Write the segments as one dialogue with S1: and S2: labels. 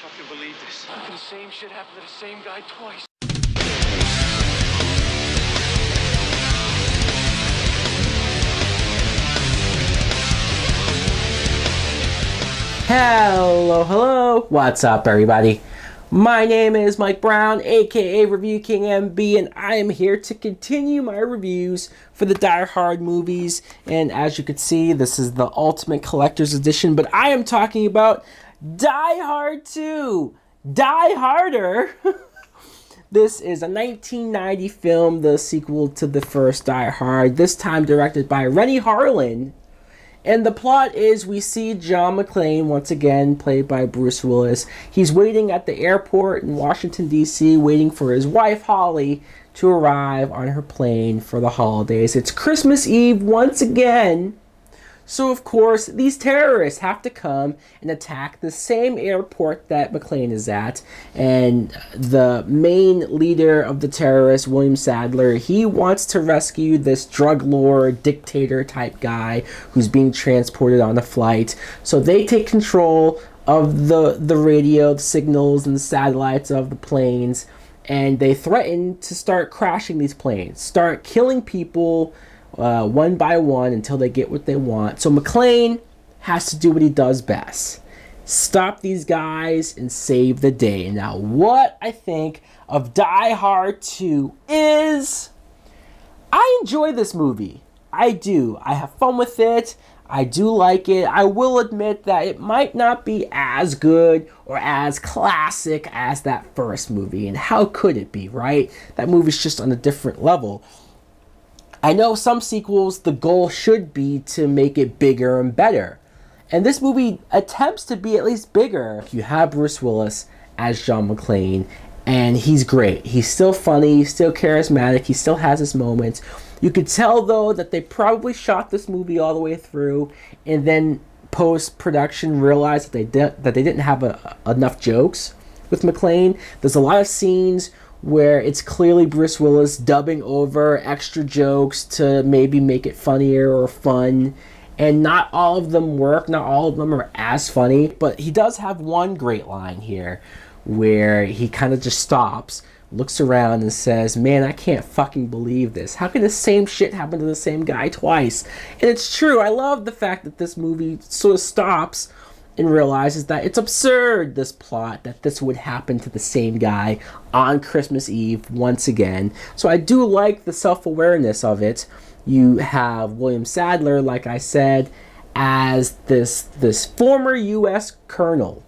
S1: fucking believe this. The same shit happened to the same guy twice.
S2: Hello, what's up everybody? My name is Mike Brown, aka ReviewKingMB, and I am here to continue my reviews for the Die Hard movies. And as you can see, this is the Ultimate Collector's Edition, but I am talking about Die Hard 2, Die Harder. This is a 1990 film, the sequel to the first Die Hard, this time directed by Renny Harlin. And the plot is we see John McClane, once again, played by Bruce Willis. He's waiting at the airport in Washington, D.C., waiting for his wife, Holly, to arrive on her plane for the holidays. It's Christmas Eve once again. So, of course, these terrorists have to come and attack the same airport that McClane is at. And the main leader of the terrorists, William Sadler, he wants to rescue this drug lord, dictator type guy who's being transported on a flight. So they take control of the radio, the signals, and the satellites of the planes. And they threaten to start crashing these planes, start killing people one by one until they get what they want. So McClane has to do what he does best. Stop these guys and save the day. Now, what I think of Die Hard 2 is I enjoy this movie. I do. I have fun with it. I do like it. I will admit that it might not be as good or as classic as that first movie. And how could it be, right? That movie's just on a different level. I know some sequels, the goal should be to make it bigger and better. And this movie attempts to be at least bigger. You have Bruce Willis as John McClane, and he's great. He's still funny, he's still charismatic, he still has his moments. You could tell, though, that they probably shot this movie all the way through, and then post-production realized that they didn't have enough jokes with McClane. There's a lot of scenes where it's clearly Bruce Willis dubbing over extra jokes to maybe make it funnier or fun. And not all of them work, not all of them are as funny. But he does have one great line here where he kind of just stops, looks around and says, "Man, I can't fucking believe this. How can the same shit happen to the same guy twice?" And it's true. I love the fact that this movie sort of stops and realizes that it's absurd, this plot, that this would happen to the same guy on Christmas Eve once again. So I do like the self-awareness of it. You have William Sadler, like I said, as this former U.S. colonel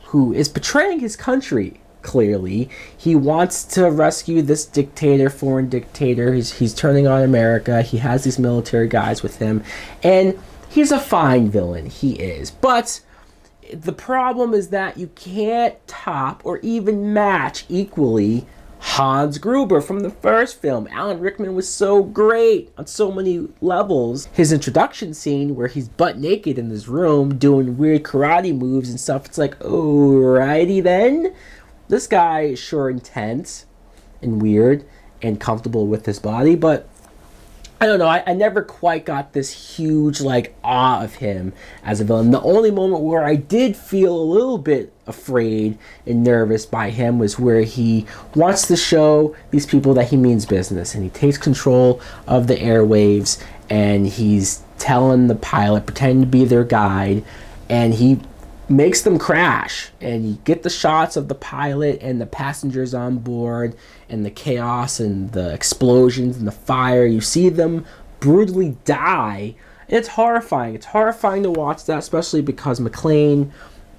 S2: who is betraying his country, clearly. He wants to rescue this dictator, foreign dictator. He's turning on America. He has these military guys with him. And he's a fine villain. He is. But the problem is that you can't top or even match equally Hans Gruber from the first film. Alan Rickman was so great on so many levels. His introduction scene where he's butt naked in his room doing weird karate moves and stuff, it's like, alrighty then. This guy is sure intense and weird and comfortable with his body, but I don't know, I never quite got this huge, awe of him as a villain. The only moment where I did feel a little bit afraid and nervous by him was where he wants to show these people that he means business, and he takes control of the airwaves, and he's telling the pilot, pretending to be their guide, and he makes them crash, and you get the shots of the pilot and the passengers on board and the chaos and the explosions and the fire. You see them brutally die, and it's horrifying. It's horrifying to watch that, especially because McClane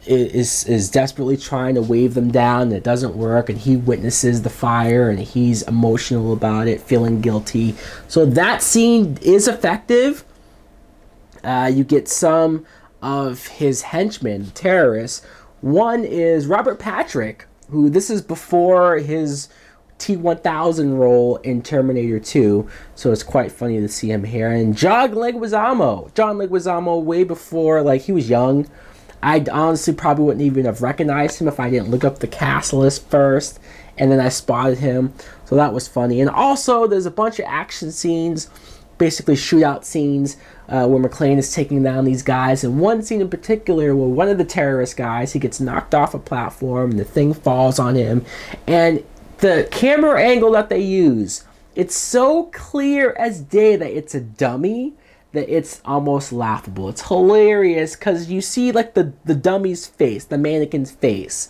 S2: is desperately trying to wave them down, and it doesn't work, and he witnesses the fire, and he's emotional about it, feeling guilty. So that scene is effective. You get some of his henchmen, terrorists. One is Robert Patrick, who this is before his T-1000 role in Terminator 2, so it's quite funny to see him here. And John Leguizamo, way before, he was young. I honestly probably wouldn't even have recognized him if I didn't look up the cast list first, and then I spotted him, so that was funny. And also, there's a bunch of action scenes basically shootout scenes where McClane is taking down these guys. And one scene in particular where one of the terrorist guys, he gets knocked off a platform and the thing falls on him. And the camera angle that they use, it's so clear as day that it's a dummy that it's almost laughable. It's hilarious because you see like the dummy's face, the mannequin's face.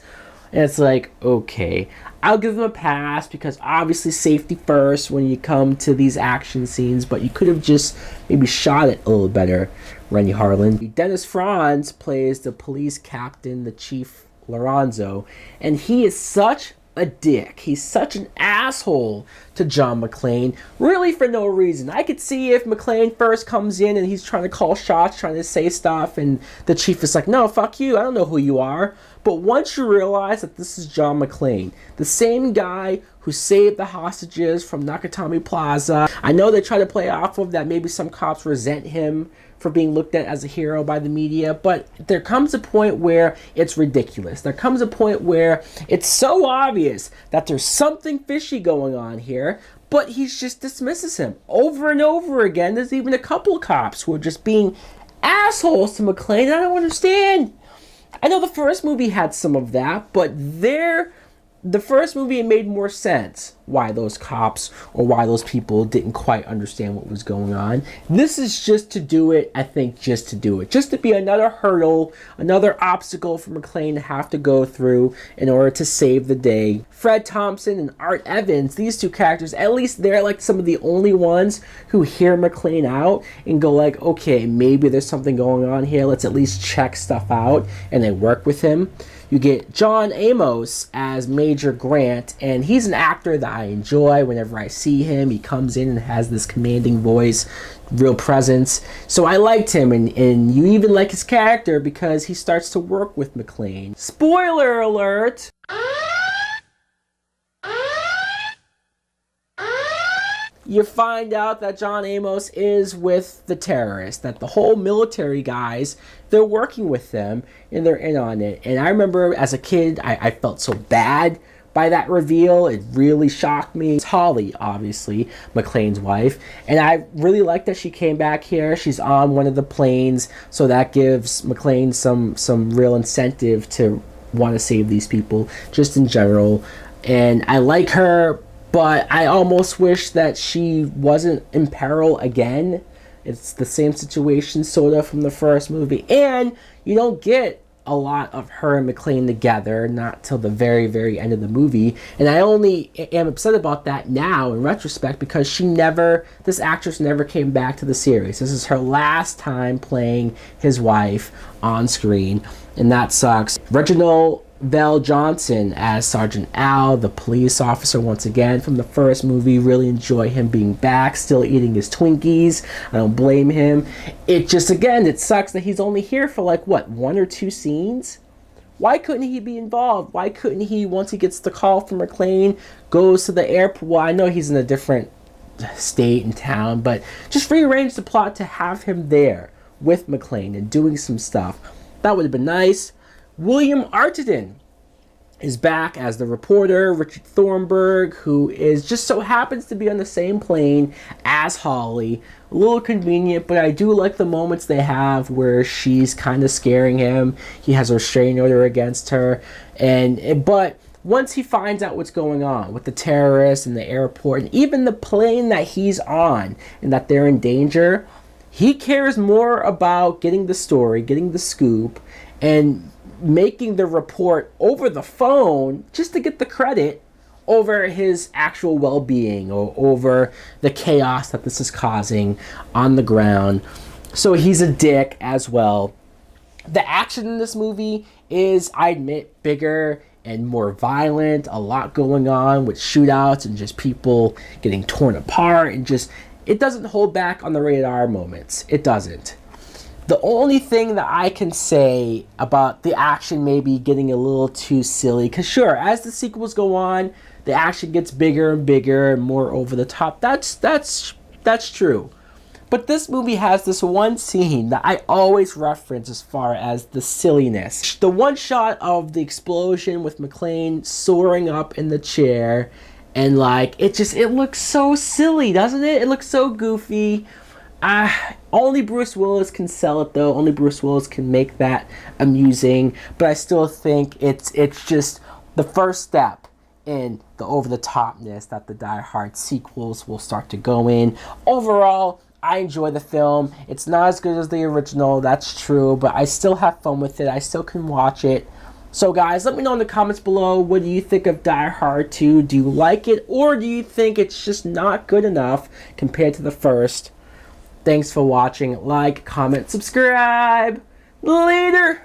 S2: And it's like, okay, I'll give them a pass because obviously safety first when you come to these action scenes, but you could have just maybe shot it a little better, Rennie Harlan. Dennis Franz plays the police captain, the Chief Lorenzo, and he is such a dick. He's such an asshole to John McClane, really for no reason. I could see if McClane first comes in and he's trying to call shots, trying to say stuff, and the chief is like, no, fuck you, I don't know who you are. But once you realize that this is John McClane, the same guy who saved the hostages from Nakatomi Plaza, I know they try to play off of that maybe some cops resent him for being looked at as a hero by the media, but there comes a point where it's ridiculous. There comes a point where it's so obvious that there's something fishy going on here, but he just dismisses him over and over again. There's even a couple cops who are just being assholes to McClane. I don't understand. I know the first movie had some of that, but the first movie, it made more sense why those cops or why those people didn't quite understand what was going on. This is just to do it, I think, just to do it. Just to be another hurdle, another obstacle for McClane to have to go through in order to save the day. Fred Thompson and Art Evans, these two characters, at least they're like some of the only ones who hear McClane out and go like, okay, maybe there's something going on here. Let's at least check stuff out. And they work with him. You get John Amos as Major Grant, and he's an actor that I enjoy whenever I see him. He comes in and has this commanding voice, real presence. So I liked him, and you even like his character because he starts to work with McClane. Spoiler alert! You find out that John Amos is with the terrorists, that the whole military guys, they're working with them and they're in on it. And I remember as a kid, I felt so bad by that reveal. It really shocked me. It's Holly, obviously, McClane's wife. And I really like that she came back here. She's on one of the planes, so that gives McClane some real incentive to want to save these people, just in general. And I like her, but I almost wish that she wasn't in peril again. It's the same situation sort of from the first movie. And you don't get a lot of her and McClane together, not till the very, very end of the movie. And I only am upset about that now in retrospect because this actress never came back to the series. This is her last time playing his wife on screen, and that sucks. Reginald Val Johnson as Sergeant Al, the police officer once again from the first movie. Really enjoy him being back, still eating his Twinkies. I don't blame him. It just, again, it sucks that he's only here for like, what, 1 or 2 scenes? Why couldn't he be involved? Why couldn't he, once he gets the call from McClane, goes to the airport? Well, I know he's in a different state and town, but just rearrange the plot to have him there with McClane and doing some stuff. That would have been nice. William Arteden is back as the reporter, Richard Thornburg, who is just so happens to be on the same plane as Holly. A little convenient, but I do like the moments they have where she's kind of scaring him. He has a restraining order against her, but once he finds out what's going on with the terrorists and the airport and even the plane that he's on and that they're in danger, he cares more about getting the story, getting the scoop, and making the report over the phone just to get the credit over his actual well-being or over the chaos that this is causing on the ground. So he's a dick as well. The action in this movie is, I admit, bigger and more violent. A lot going on with shootouts and just people getting torn apart, and just, it doesn't hold back on the rated R moments. It doesn't. The only thing that I can say about the action maybe getting a little too silly, because sure, as the sequels go on, the action gets bigger and bigger and more over the top. That's true. But this movie has this one scene that I always reference as far as the silliness. The one shot of the explosion with McClane soaring up in the chair, And like it looks so silly, doesn't it? It looks so goofy. Only Bruce Willis can sell it though. Only Bruce Willis can make that amusing. But I still think it's just the first step in the over-the-topness that the Die Hard sequels will start to go in. Overall, I enjoy the film. It's not as good as the original, that's true, but I still have fun with it. I still can watch it. So guys, let me know in the comments below, what do you think of Die Hard 2? Do you like it, or do you think it's just not good enough compared to the first? Thanks for watching. Like, comment, subscribe. Later!